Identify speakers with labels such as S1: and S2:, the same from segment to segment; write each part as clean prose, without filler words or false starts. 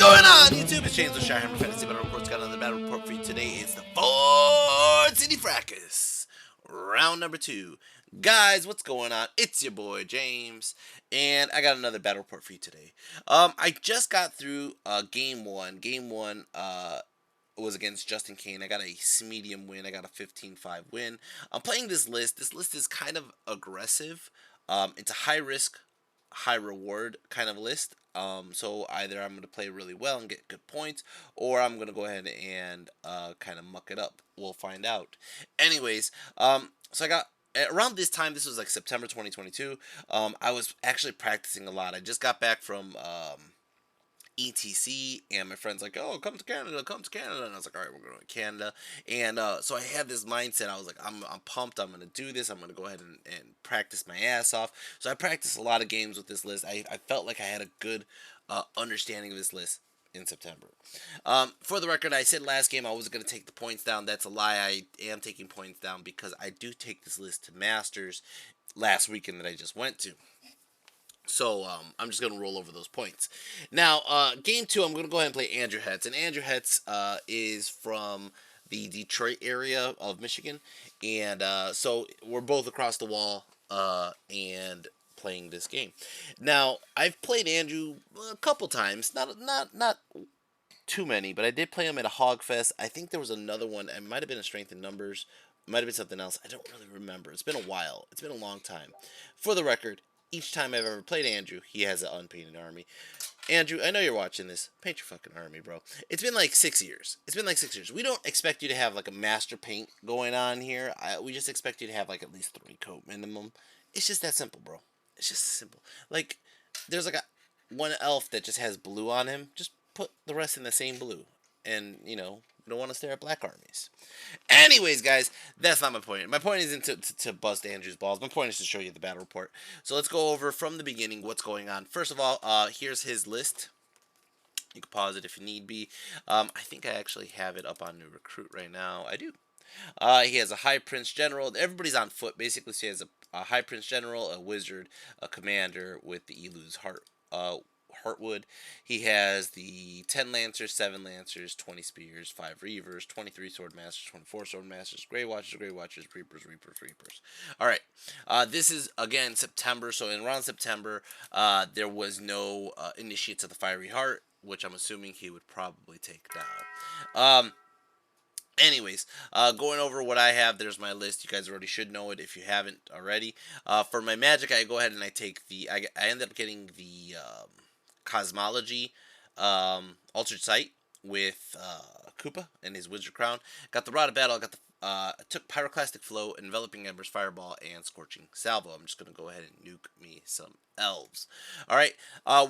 S1: going on, YouTube? It's James with Shirehammer Fantasy Battle Reports. Got another battle report for you today. It's the Ford City Fracas, round number 2. Guys, what's going on? It's your boy James, and I got another battle report for you today. I just got through game 1. Game 1 was against Justin Kane. I got a medium win. I got a 15-5 win. I'm playing this list. This list is kind of aggressive. It's a high risk, high reward kind of list. So either I'm going to play really well and get good points, or I'm going to go ahead and kind of muck it up. We'll find out. Anyways, so I got around this time. This was like September 2022. I was actually practicing a lot. I just got back from ETC, and my friend's like, "Oh, come to Canada, come to Canada," and I was like, "All right, we're going to Canada." And so I had this mindset. I was like, I'm pumped. I'm going to do this. I'm going to go ahead and practice my ass off. So I practiced a lot of games with this list. I felt like I had a good understanding of this list in September. For the record, I said last game I wasn't going to take the points down. That's a lie. I am taking points down because I do take this list to Masters last weekend that I just went to. So I'm just going to roll over those points. Now, game 2, I'm going to go ahead and play Andrew Hetz. And Andrew Hetz is from the Detroit area of Michigan. And so we're both across the wall and playing this game. Now, I've played Andrew a couple times. Not too many, but I did play him at a Hog Fest. I think there was another one. It might have been a Strength in Numbers. It might have been something else. I don't really remember. It's been a while. It's been a long time. For the record, each time I've ever played Andrew, he has an unpainted army. Andrew, I know you're watching this. Paint your fucking army, bro. It's been like 6 years. We don't expect you to have like a master paint going on here. We just expect you to have like at least 3 coat minimum. It's just that simple, bro. It's just simple. Like, there's like one elf that just has blue on him. Just put the rest in the same blue. And, you know, we don't want to stare at black armies. Anyways, guys, that's not my point. My point isn't to bust Andrew's balls. My point is to show you the battle report. So let's go over from the beginning what's going on. First of all, here's his list. You can pause it if you need be. I think I actually have it up on New Recruit right now. I do. He has a High Prince General. Everybody's on foot, basically. So he has a High Prince General, a Wizard, a Commander with the Elu's Heartwood. He has the 10 Lancers, 7 Lancers, 20 Spears, 5 Reavers, 23 Sword Masters, 24 Sword Masters, Grey Watchers, Reapers, Reapers. Alright, this is, again, September, so in around September, there was no Initiates of the Fiery Heart, which I'm assuming he would probably take down. Anyways, going over what I have, there's my list. You guys already should know it if you haven't already. For my magic, I go ahead and I take I ended up getting the Cosmology Altered Sight with Koopa and his Wizard Crown. Got the Rod of Battle. I got the took Pyroclastic Flow, Enveloping Embers, Fireball, and Scorching Salvo. I'm just going to go ahead and nuke me some elves. Alright,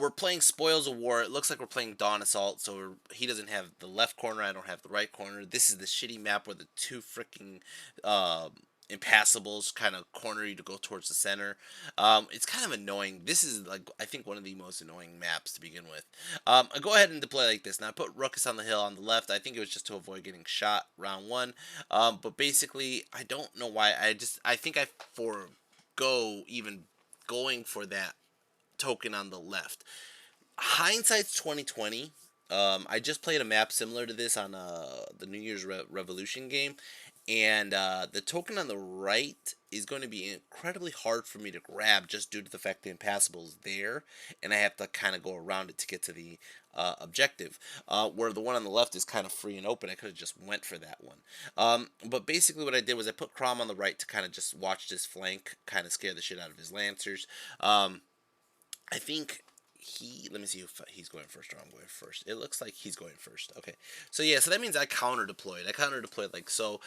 S1: we're playing Spoils of War. It looks like we're playing Dawn Assault, so he doesn't have the left corner, I don't have the right corner. This is the shitty map where the two freaking impassables kind of corner you to go towards the center. It's kind of annoying. This is, like, I think one of the most annoying maps to begin with. I go ahead and deploy like this. Now, I put Ruckus on the hill on the left. I think it was just to avoid getting shot round 1. But basically, I don't know why. I think I forego even going for that token on the left. Hindsight's 2020. I just played a map similar to this on the New Year's Revolution game, and the token on the right is going to be incredibly hard for me to grab just due to the fact the impassable is there, and I have to kind of go around it to get to the objective. Where the one on the left is kind of free and open, I could have just went for that one. But basically what I did was I put Crom on the right to kind of just watch this flank, kind of scare the shit out of his Lancers. I think let me see if he's going first or I'm going first. It looks like he's going first. Okay. So yeah, so that means I counter deployed. Like so.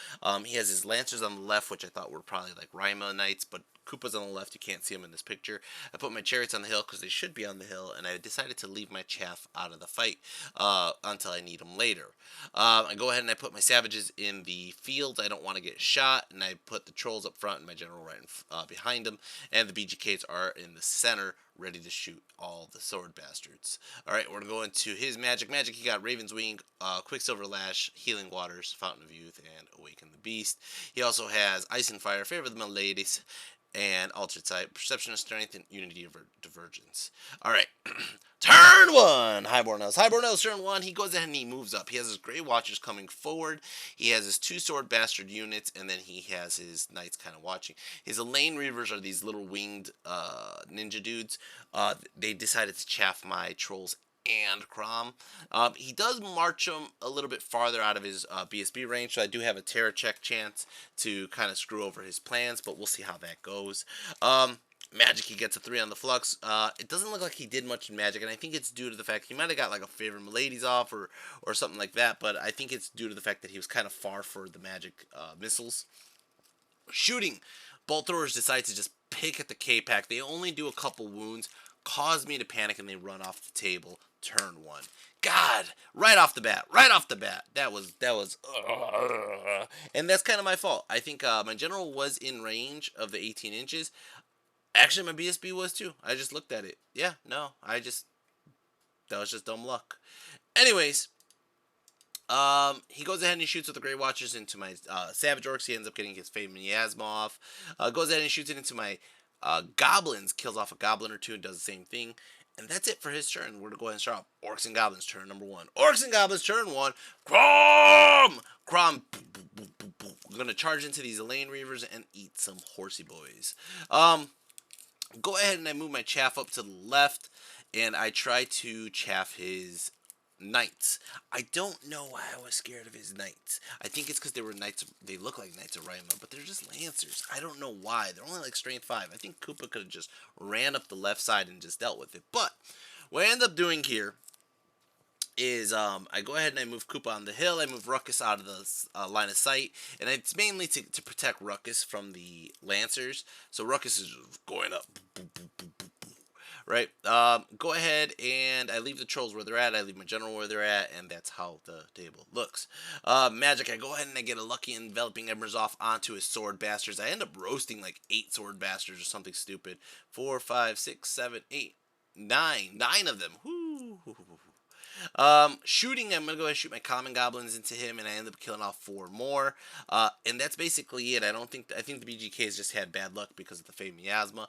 S1: He has his Lancers on the left, which I thought were probably like Rima Knights, but Koopa's on the left. You can't see him in this picture. I put my Chariots on the hill because they should be on the hill, and I decided to leave my chaff out of the fight until I need them later. I go ahead and I put my Savages in the field. I don't want to get shot, and I put the Trolls up front and my General right behind them, and the BGKs are in the center, ready to shoot all the sword bastards. Alright, we're going to his magic. He got Raven's Wing, Quicksilver Lash, Healing Waters, Fountain of Youth, and Awaken the Beast. He also has Ice and Fire, Favor the Miladies, and Altered Sight, Perception of Strength, and Unity of Divergence. Alright. Turn 1! Highborn Elves. Highborn Elves, turn 1. He goes ahead and he moves up. He has his Grey Watchers coming forward. He has his 2 Sword Bastard units, and then he has his Knights kind of watching. His Elaine Reavers are these little winged ninja dudes. They decided to chaff my Trolls and Crom. He does march him a little bit farther out of his BSB range, so I do have a Terror check chance to kind of screw over his plans, but we'll see how that goes. Magic, he gets a 3 on the Flux. It doesn't look like he did much in Magic, and I think it's due to the fact he might have got like a Favorite Miladies off or something like that, but I think it's due to the fact that he was kind of far for the Magic missiles. Shooting, Bolt Throwers decide to just pick at the K-Pack. They only do a couple wounds, cause me to panic, and they run off the table. Turn 1. God, right off the bat, that was, and that's kind of my fault. I think my general was in range of the 18 inches. Actually, my BSB was too. I just looked at it. Yeah, no, that was just dumb luck. Anyways, he goes ahead and he shoots with the Grey Watchers into my Savage Orcs. He ends up getting his Fade Miasma off. Goes ahead and shoots it into my Goblins, kills off a Goblin or 2 and does the same thing. And that's it for his turn. We're going to go ahead and start off Orcs and Goblins, turn number 1. Orcs and Goblins, turn 1. Crom! We're going to charge into these Elaine Reavers and eat some horsey boys. Go ahead and I move my chaff up to the left, and I try to chaff his Knights. I don't know why I was scared of his Knights. I think it's because they were Knights. They look like Knights of Rima, but they're just Lancers. I don't know why. They're only like Strength 5. I think Koopa could have just ran up the left side and just dealt with it. But what I end up doing here is I go ahead and I move Koopa on the hill. I move Ruckus out of the line of sight, and it's mainly to protect Ruckus from the Lancers. So Ruckus is going up. Right? Go ahead and I leave the Trolls where they're at. I leave my General where they're at, and that's how the table looks. Magic, I go ahead and I get a lucky enveloping embers off onto his Sword Bastards. I end up roasting like 8 Sword Bastards or something stupid. 4, 5, 6, 7, 8, 9. 9 of them. Whoo. Shooting, I'm going to go ahead and shoot my Common Goblins into him, and I end up killing off 4 more. And that's basically it. I think the BGKs just had bad luck because of the Fade Miasma.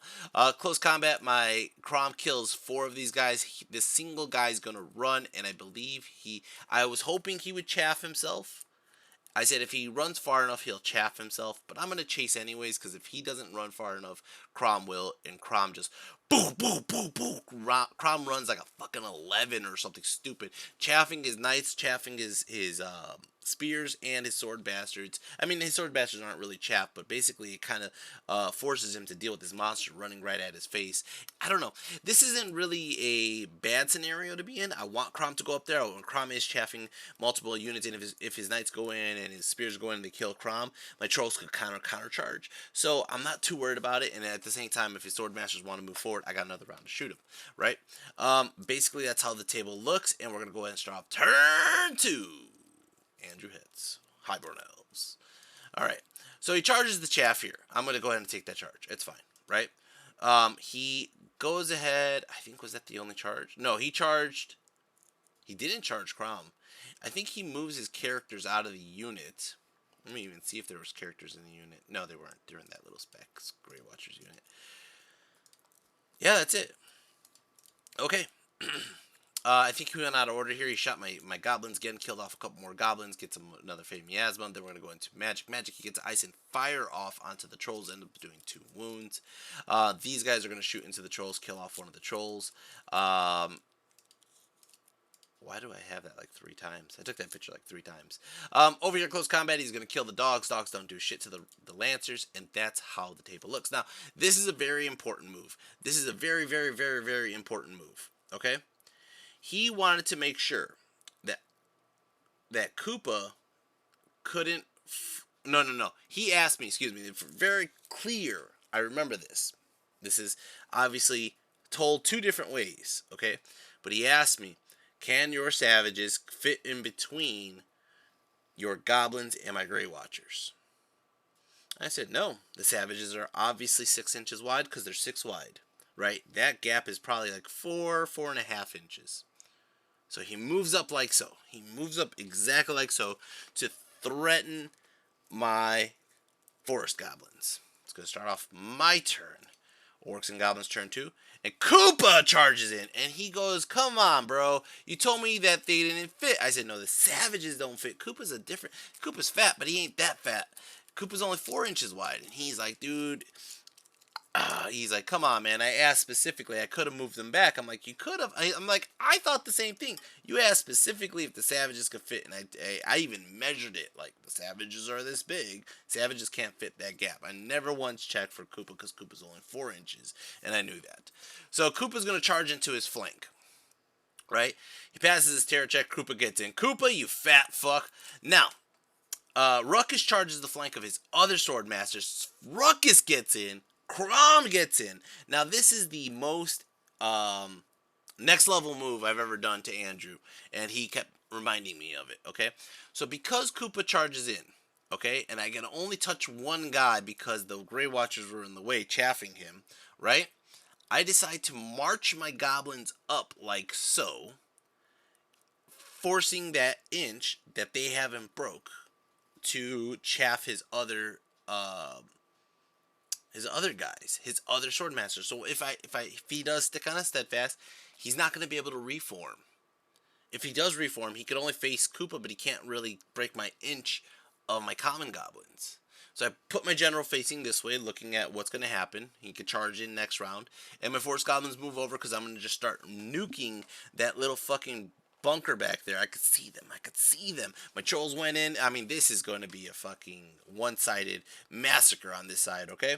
S1: Close combat, my Crom kills 4 of these guys. This single guy's going to run, and I believe I was hoping he would chaff himself. I said if he runs far enough, he'll chaff himself, but I'm going to chase anyways, because if he doesn't run far enough, Crom will, and Crom just boom. Crom runs like a fucking 11 or something stupid, chaffing his Knights, chaffing his Spears, and his Sword Bastards. I mean, his Sword Bastards aren't really chaff, but basically it kind of forces him to deal with this monster running right at his face. I don't know. This isn't really a bad scenario to be in. I want Crom to go up there. When Crom is chaffing multiple units, and if his Knights go in and his Spears go in and they kill Crom, my Trolls could counter charge. So I'm not too worried about it, and at the same time, if his Sword Masters want to move forward, I got another round to shoot him, right? Basically, that's how the table looks, and we're going to go ahead and start off turn 2. Andrew hits. Highborn Elves. Alright. So he charges the chaff here. I'm going to go ahead and take that charge. It's fine. Right? He goes ahead. I think, was that the only charge? No, he charged. He didn't charge Crom. I think he moves his characters out of the unit. Let me even see if there was characters in the unit. No, they weren't. They're in that little Specs Grey Watchers unit. Yeah, that's it. Okay. I think he went out of order here. He shot my Goblins again, killed off a couple more Goblins, gets him another Fade Miasma. Then we're going to go into Magic. Magic, he gets Ice and Fire off onto the Trolls, end up doing 2 wounds. These guys are going to shoot into the Trolls, kill off one of the Trolls. Why do I have that like 3 times? I took that picture like 3 times. Over here, close combat, he's going to kill the dogs. Dogs don't do shit to the Lancers, and that's how the table looks. Now, this is a very important move. This is a very, very, very, very important move. Okay? He wanted to make sure that Koopa couldn't... No. He asked me, excuse me, very clear. I remember this. This is obviously told 2 different ways, okay? But he asked me, can your Savages fit in between your Goblins and my Grey Watchers? I said, no. The Savages are obviously 6 inches wide because they're 6 wide, right? That gap is probably like 4.5 inches. So he moves up like so. He moves up exactly like so to threaten my Forest Goblins. Let's going to start off my turn. Orcs and Goblins turn 2. And Koopa charges in. And he goes, come on, bro. You told me that they didn't fit. I said, no, the Savages don't fit. Koopa's fat, but he ain't that fat. Koopa's only 4 inches wide. And he's like, dude, he's like, come on, man. I asked specifically. I could have moved them back. I'm like, you could have. I'm like, I thought the same thing. You asked specifically if the Savages could fit, and I even measured it. Like, the Savages are this big. Savages can't fit that gap. I never once checked for Koopa because Koopa's only 4 inches, and I knew that. So Koopa's going to charge into his flank. Right? He passes his terror check. Koopa gets in. Koopa, you fat fuck. Now, Ruckus charges the flank of his other sword masters. Ruckus gets in. Crom gets in. Now, this is the most next level move I've ever done to Andrew, and he kept reminding me of it, okay? So, because Koopa charges in, okay, and I can only touch one guy because the Grey Watchers were in the way, chaffing him, right? I decide to march my goblins up like so, forcing that inch that they haven't broke to chaff his other guys, his other swordmaster. So if he does stick on a steadfast, he's not going to be able to reform. If he does reform, he can only face Koopa, but he can't really break my inch of my common goblins. So I put my general facing this way, looking at what's going to happen. He could charge in next round, and my force goblins move over because I'm going to just start nuking that little fucking bunker back there. I could see them. My trolls went in. I mean, this is going to be a fucking one-sided massacre on this side, okay?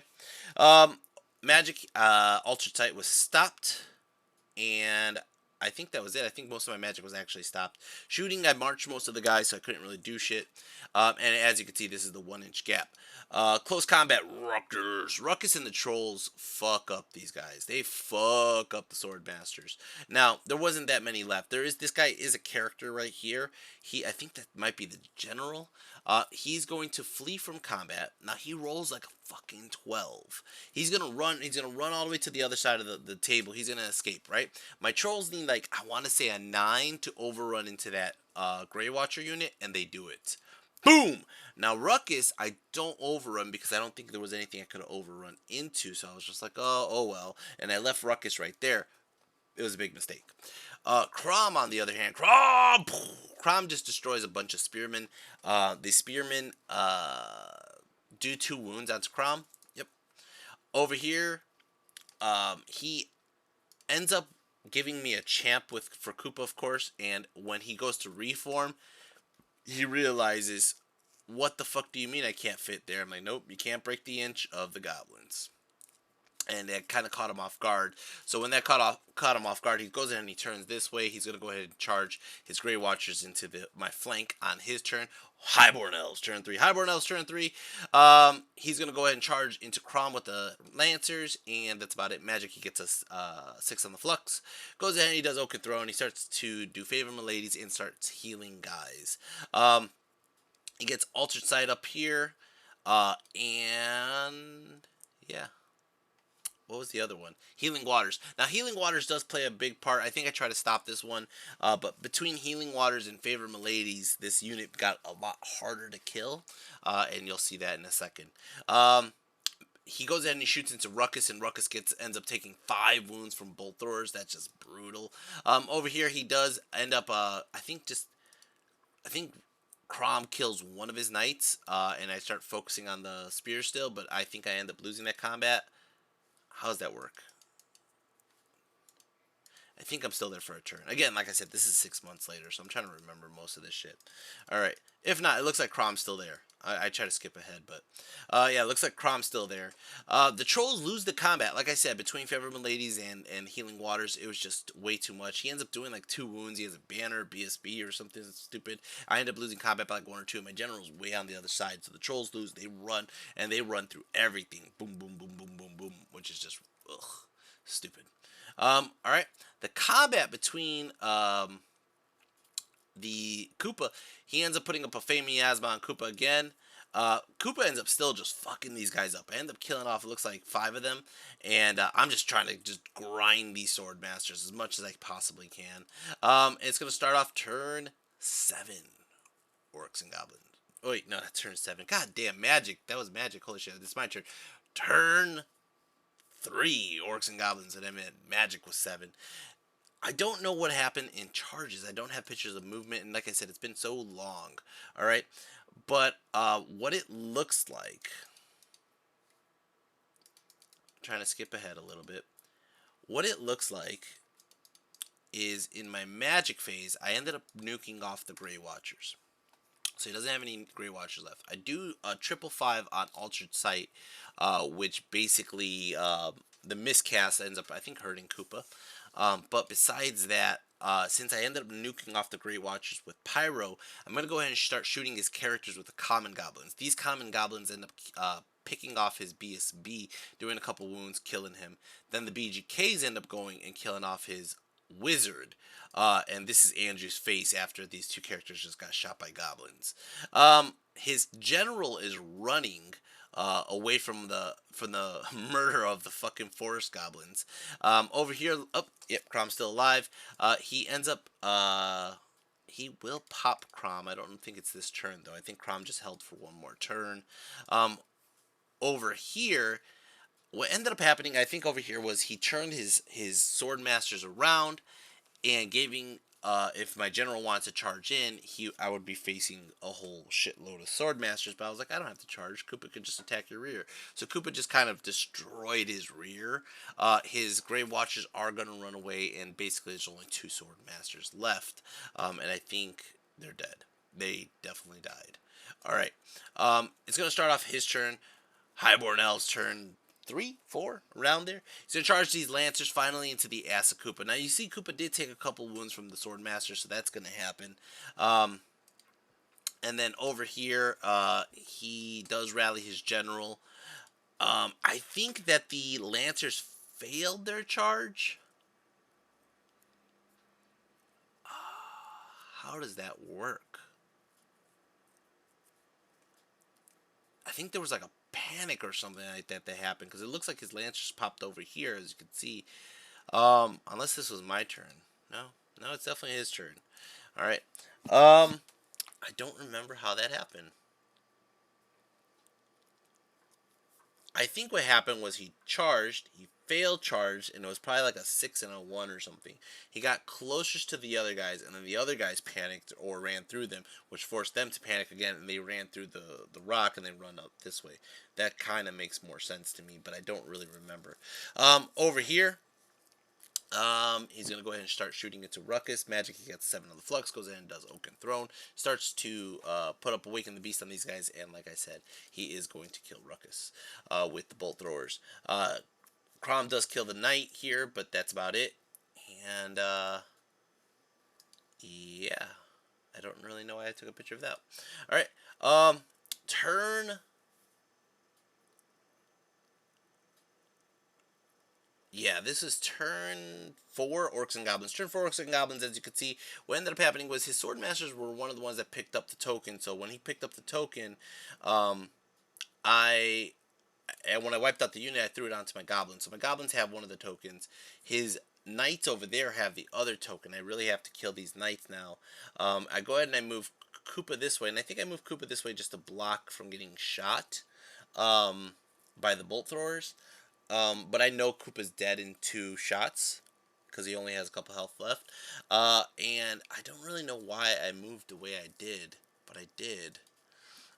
S1: Magic Ultra Tight was stopped, and I think that was it. I think most of my magic was actually stopped. Shooting, I marched most of the guys, so I couldn't really do shit. And as you can see, this is the 1-inch gap. Close combat, Ruckus and the trolls fuck up these guys. They fuck up the sword masters. Now, there wasn't that many left. This guy is a character right here. I think that might be the general. He's going to flee from combat. Now, he rolls like a fucking 12. He's gonna run all the way to the other side of the table. He's gonna escape, right? My trolls need, like, I want to say a 9 to overrun into that Grey Watcher unit, and they do it. Boom! Now, Ruckus, I don't overrun because I don't think there was anything I could have overrun into, so I was just like, oh well. And I left Ruckus right there. It was a big mistake. Crom, on the other hand, Crom just destroys a bunch of spearmen. The spearmen do 2 wounds onto Crom. Yep. Over here, he ends up giving me a champ for Koopa, of course, and when he goes to reform, he realizes, what the fuck do you mean I can't fit there? I'm like, nope, you can't break the inch of the goblins. And that kind of caught him off guard. So when that caught him off guard, he goes in and he turns this way. He's going to go ahead and charge his Grey Watchers into my flank on his turn. Highborn Elves, turn 3. Highborn Elves, turn 3. He's going to go ahead and charge into Crom with the Lancers, and that's about it. Magic, he gets a 6 on the Flux. Goes ahead and he does Oak and Throw, and he starts to do Favor My Ladies and starts healing guys. He gets Altered Sight up here, and yeah. What was the other one? Healing Waters. Now, Healing Waters does play a big part. I think I tried to stop this one. But between Healing Waters and Favor Miladies, this unit got a lot harder to kill. And you'll see that in a second. He goes ahead and he shoots into Ruckus, and Ruckus ends up taking 5 wounds from bolt throwers. That's just brutal. Over here, he does end up, I think Crom kills one of his knights, and I start focusing on the spear still, but I think I end up losing that combat. How does that work? I think I'm still there for a turn. Again, like I said, this is 6 months later, so I'm trying to remember most of this shit. Alright. If not, it looks like Crom's still there. I try to skip ahead, but... yeah, it looks like Crom's still there. The Trolls lose the combat. Like I said, between Favorable Ladies and Healing Waters, it was just way too much. He ends up doing like 2 wounds. He has a banner, BSB, or something stupid. I end up losing combat by like 1 or 2. My general's way on the other side, so the Trolls lose. They run, and they run through everything. Boom, boom, boom, boom, boom, boom, which is just, ugh, stupid. Alright. The combat between, the Koopa, he ends up putting up a Fey Miasma on Koopa again. Koopa ends up still just fucking these guys up. I end up killing off, it looks like 5 of them. And I'm just trying to just grind these Sword Masters as much as I possibly can. It's going to start off turn 7. Orcs and Goblins. Oh, wait, no, that's turn 7. God damn, Magic. That was Magic. Holy shit, it's my turn. Turn 3, Orcs and Goblins, and I mean, Magic was 7. I don't know what happened in charges. I don't have pictures of movement, and like I said, it's been so long. All right, but what it looks like. I'm trying to skip ahead a little bit. What it looks like is in my Magic phase, I ended up nuking off the Grey Watchers. So he doesn't have any Grey Watchers left. I do a 555 on Altered Sight, which basically the miscast ends up, I think, hurting Koopa. But besides that, since I ended up nuking off the Grey Watchers with Pyro, I'm going to go ahead and start shooting his characters with the Common Goblins. These Common Goblins end up picking off his BSB, doing a couple wounds, killing him. Then the BGKs end up going and killing off his Wizard. And this is Andrew's face after these two characters just got shot by goblins. His general is running away from the murder of the fucking forest goblins. Over here, yep, Crom's still alive. He ends up he will pop Crom. I don't think it's this turn though. I think Crom just held for one more turn. Over here, what ended up happening, I think over here, was he turned his sword masters around and giving if my general wants to charge in, I would be facing a whole shitload of sword masters, but I was like, I don't have to charge. Koopa could just attack your rear. So Koopa just kind of destroyed his rear. His Grey Watchers are going to run away, and basically there's only 2 sword masters left, and I think they're dead. They definitely died. All right, it's going to start off his turn. Highborn Elves turn 3, 4, around there. He's going to charge these Lancers finally into the ass of Koopa. Now, you see Koopa did take a couple wounds from the Swordmaster, so that's going to happen. And then over here, he does rally his general. I think that the Lancers failed their charge. How does that work? I think there was like a panic or something like that happened, because it looks like his Lancers popped over here, as you can see. Unless this was my turn. No, it's definitely his turn. All right. I don't remember how that happened. I think what happened was he charged, he failed charged, and it was probably like a 6 and a 1 or something. He got closest to the other guys, and then the other guys panicked or ran through them, which forced them to panic again, and they ran through the rock and they run up this way. That kind of makes more sense to me, but I don't really remember. Over here, he's going to go ahead and start shooting into Ruckus. Magic, he gets 7 on the Flux, goes ahead and does Oaken Throne. Starts to put up Awaken the Beast on these guys, and like I said, he is going to kill Ruckus with the Bolt Throwers. Crom does kill the Knight here, but that's about it. And, yeah. I don't really know why I took a picture of that. Alright, turn... Yeah, this is turn 4, Orcs and Goblins. Turn 4, Orcs and Goblins, as you can see, what ended up happening was his Swordmasters were one of the ones that picked up the token. So when he picked up the token, and when I wiped out the unit, I threw it onto my Goblins. So my Goblins have one of the tokens. His Knights over there have the other token. I really have to kill these Knights now. I go ahead and I move Koopa this way, and I think I move Koopa this way just to block from getting shot by the Bolt Throwers. But I know Koopa's dead in 2 shots, because he only has a couple health left. And I don't really know why I moved the way I did, but I did.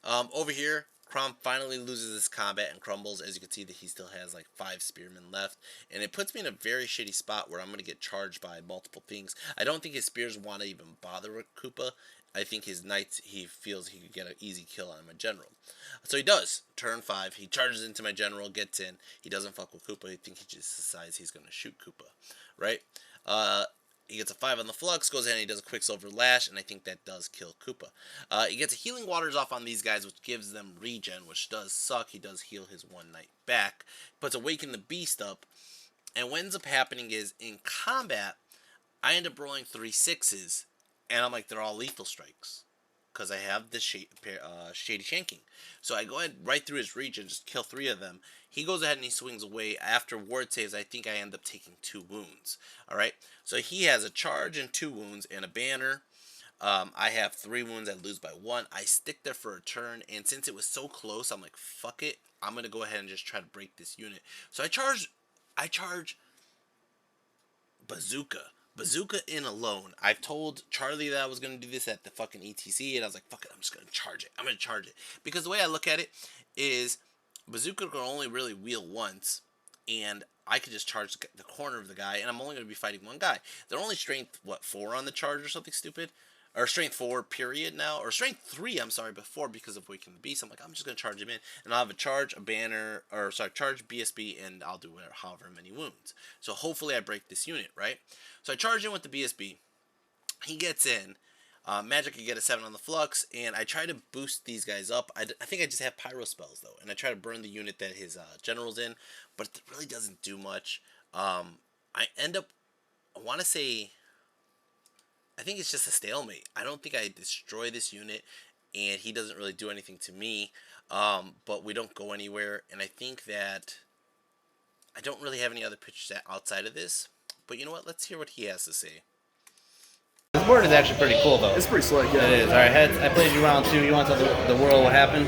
S1: Over here, Crom finally loses this combat and crumbles. As you can see, that he still has like 5 spearmen left, and it puts me in a very shitty spot where I'm going to get charged by multiple things. I don't think his spears want to even bother with Koopa. I think his Knights, he feels he could get an easy kill on my general. So he does. Turn 5, he charges into my general, gets in. He doesn't fuck with Koopa. I think he just decides he's going to shoot Koopa. Right? He gets a 5 on the Flux, goes in and he does a Quicksilver Lash, and I think that does kill Koopa. He gets a Healing Waters off on these guys, which gives them regen, which does suck. He does heal his 1 Knight back. Puts Awaken the Beast up, and what ends up happening is, in combat, I end up rolling 3 6s, and I'm like, they're all lethal strikes, because I have this Shady Shanking. So I go ahead right through his regen, just kill 3 of them. He goes ahead and he swings away. After ward saves, I think I end up taking 2 wounds. Alright, so he has a charge and 2 wounds and a banner. I have 3 wounds. I lose by 1. I stick there for a turn, and since it was so close, I'm like, fuck it. I'm gonna go ahead and just try to break this unit. So I charge Bazooka. Bazooka in alone. I've told Charlie that I was going to do this at the fucking ETC, and I was like, fuck it, I'm just going to charge it. I'm going to charge it. Because the way I look at it is Bazooka can only really wheel once, and I could just charge the corner of the guy, and I'm only going to be fighting one guy. They're only strength, 4 on the charge or something stupid? Or strength 4 period now, or strength 3, I'm sorry, before because of Waking the Beast. I'm like, I'm just going to charge him in, and I'll have a charge, a banner, or sorry, charge, BSB, and I'll do whatever, however many wounds. So hopefully I break this unit, right? So I charge in with the BSB. He gets in. Magic can get a 7 on the flux, and I try to boost these guys up. I think I just have pyro spells, though, and I try to burn the unit that his general's in, but it really doesn't do much. I end up, I want to say, I think it's just a stalemate. I don't think I destroy this unit, and he doesn't really do anything to me, but we don't go anywhere, and I think that I don't really have any other pictures outside of this, but you know what? Let's hear what he has to say.
S2: This board is actually pretty cool, though.
S3: It's pretty slick, yeah.
S2: It is. All right, Heads, I played you round 2. You want to tell the world what happened?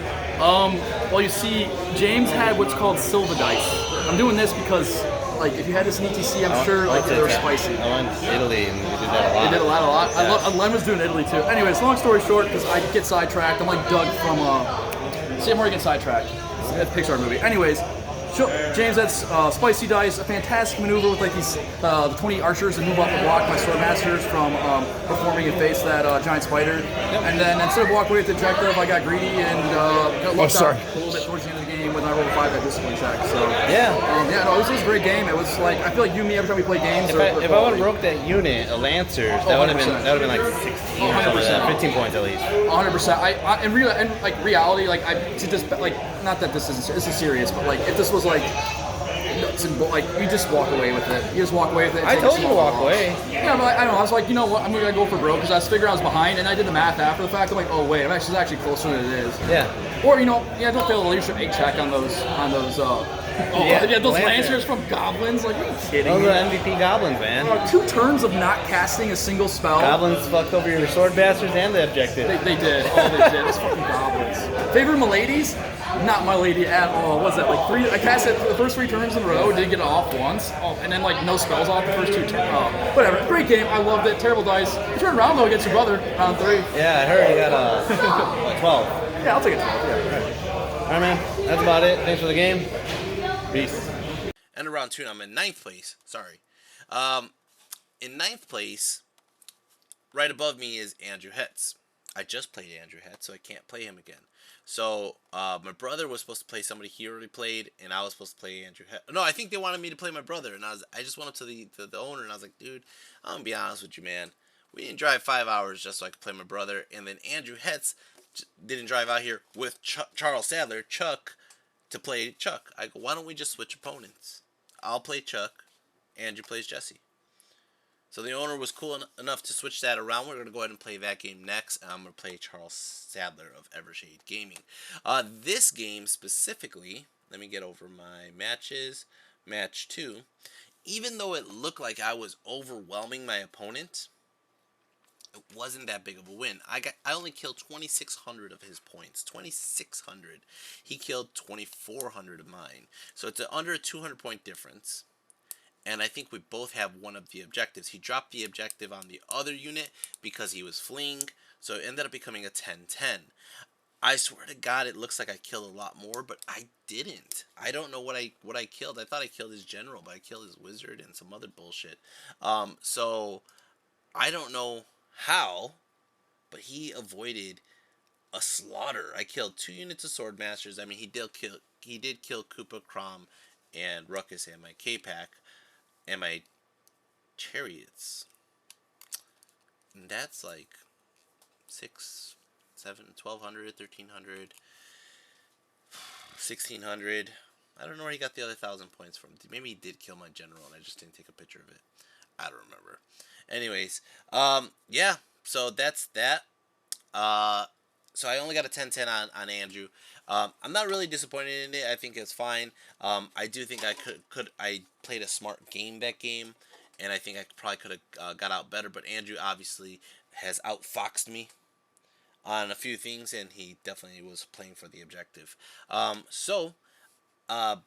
S3: Well, you see, James had what's called Silva Dice. I'm doing this because, like, if you had this in ETC, I'm sure like they were spicy.
S2: I went to Italy, and we did that a lot.
S3: They did a lot.
S2: Yeah.
S3: Len was doing Italy, too. Anyways, long story short, because I get sidetracked. I'm like Doug from, see, I'm already getting sidetracked. That's a Pixar movie. Anyways, James, that's spicy dice, a fantastic maneuver with like these the 20 archers that move up and block my sword masters from performing and face that giant spider. Yep. And then instead of walking away with the objective, I got greedy and got locked out a little bit towards the end of the game when I rolled 5 that discipline check. So no, it was a great game. It was like I feel like you and me every time we play games.
S2: If I would have broke that unit, a Lancers, that would have been like 16 or 15 points at least.
S3: 100%. In reality, like I to just like not that this is serious, but like if this was like you just walk away with it. You just walk away with it.
S2: I told you to walk away.
S3: Yeah, but I don't know. I was like, you know what? I'm gonna go for broke because I was figuring I was behind, and I did the math after the fact. I'm like, oh wait, I'm actually closer than it is.
S2: Yeah.
S3: Or don't fail the leadership 8 check on those. Those Lancers from Goblins. Like, are you kidding me?
S2: Those are MVP Goblins, man.
S3: 2 turns of not casting a single spell.
S2: Goblins fucked over your sword bastards and the objective.
S3: They did. Oh, they did. It's fucking Goblins. Favorite Miladies? Not my lady at all. What's that, like 3? I cast it the first 3 turns in a row, did get it off once, and then like no spells off the first 2 turns. Whatever, great game, I loved it, terrible dice. You turned around though against your brother, round 3.
S2: Yeah, I heard you got 12.
S3: Yeah, I'll take a 12, yeah. Right.
S2: Alright man, that's about it. Thanks for the game. Peace.
S1: End of round 2, and I'm in 9th place. Sorry. In 9th place, right above me is Andrew Hetz. I just played Andrew Hetz, so I can't play him again. So, my brother was supposed to play somebody he already played, and I was supposed to play Andrew Hetz. No, I think they wanted me to play my brother, and I just went up to the owner, and I was like, dude, I'm going to be honest with you, man. We didn't drive 5 hours just so I could play my brother, and then Andrew Hetz didn't drive out here with Charles Sadler, Chuck, to play Chuck. I go, why don't we just switch opponents? I'll play Chuck, Andrew plays Jesse. So the owner was cool enough to switch that around. We're going to go ahead and play that game next. And I'm going to play Charles Sadler of Evershade Gaming. This game specifically, let me get over my matches. Match 2. Even though it looked like I was overwhelming my opponent, it wasn't that big of a win. I only killed 2,600 of his points. 2,600. He killed 2,400 of mine. So it's under a 200 point difference. And I think we both have one of the objectives. He dropped the objective on the other unit because he was fleeing. So it ended up becoming a 10-10. I swear to God, it looks like I killed a lot more, but I didn't. I don't know what I killed. I thought I killed his general, but I killed his wizard and some other bullshit. So I don't know how, but he avoided a slaughter. I killed 2 units of sword masters. I mean, he did kill Koopa, Crom, and Ruckus and my K-Pack. And my chariots. And that's like 6, 7, 1,200, 1,300, 1,600. I don't know where he got the other 1,000 points from. Maybe he did kill my general and I just didn't take a picture of it. I don't remember. Anyways, yeah, so that's that. So I only got a 10-10 on Andrew. I'm not really disappointed in it. I think it's fine. I do think I played a smart game that game, and I think I probably could have got out better. But Andrew obviously has outfoxed me on a few things, and he definitely was playing for the objective.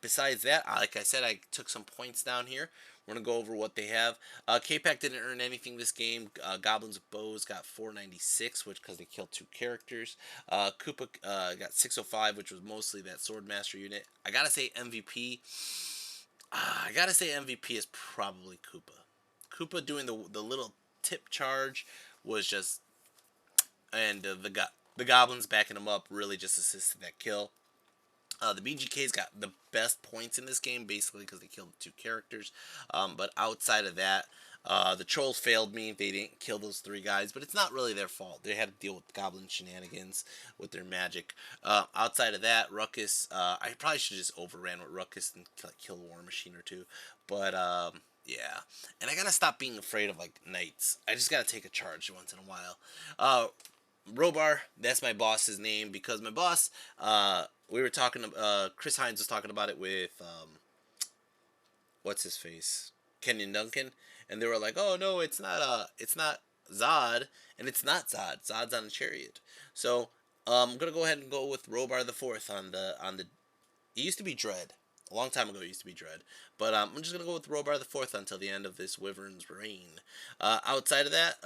S1: Besides that, like I said, I took some points down here. We're gonna go over what they have. K-Pack didn't earn anything this game. Goblins with Bows got 496, which because they killed 2 characters. Koopa got 605, which was mostly that Swordmaster unit. I gotta say MVP. I gotta say MVP is probably Koopa. Koopa doing the little tip charge was just, and the goblins backing him up really just assisted that kill. The BGK's got the best points in this game, basically because they killed the 2 characters. But outside of that, the trolls failed me. They didn't kill those 3 guys, but it's not really their fault. They had to deal with goblin shenanigans with their magic. Outside of that, Ruckus, I probably should just overran with Ruckus and kill a War Machine or 2. But yeah, and I gotta stop being afraid of like knights. I just gotta take a charge once in a while. Robar, that's my boss's name because my boss, we were talking, Chris Hines was talking about it with, what's his face? Kenyon Duncan. And they were like, oh no, it's not Zod. And it's not Zod. Zod's on a chariot. So, I'm gonna go ahead and go with Robar the Fourth on the, it used to be Dread. A long time ago it used to be Dread. But, I'm just gonna go with Robar the Fourth until the end of this Wyvern's reign. Outside of that,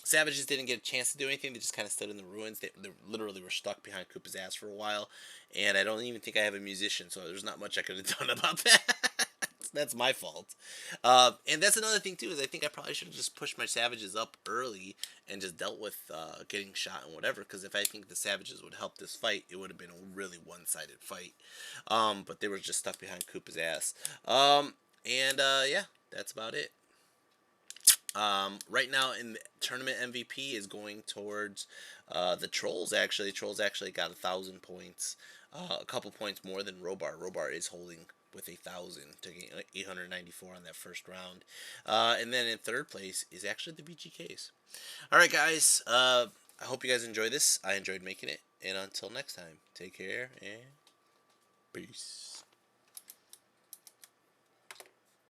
S1: Savages didn't get a chance to do anything. They just kind of stood in the ruins. They literally were stuck behind Koopa's ass for a while. And I don't even think I have a musician, so there's not much I could have done about that. That's my fault. And that's another thing, too, is I think I probably should have just pushed my Savages up early and just dealt with getting shot and whatever. Because if I think the Savages would help this fight, it would have been a really one-sided fight. But they were just stuck behind Koopa's ass. Yeah, that's about it. Right now in the tournament MVP is going towards the Trolls. Actually, Trolls actually got 1,000 points, a couple points more than Robar. Robar is holding with 1,000, taking 894 on that first round. And then in third place is actually the BGKs. All right, guys. I hope you guys enjoy this. I enjoyed making it, and until next time, take care and peace.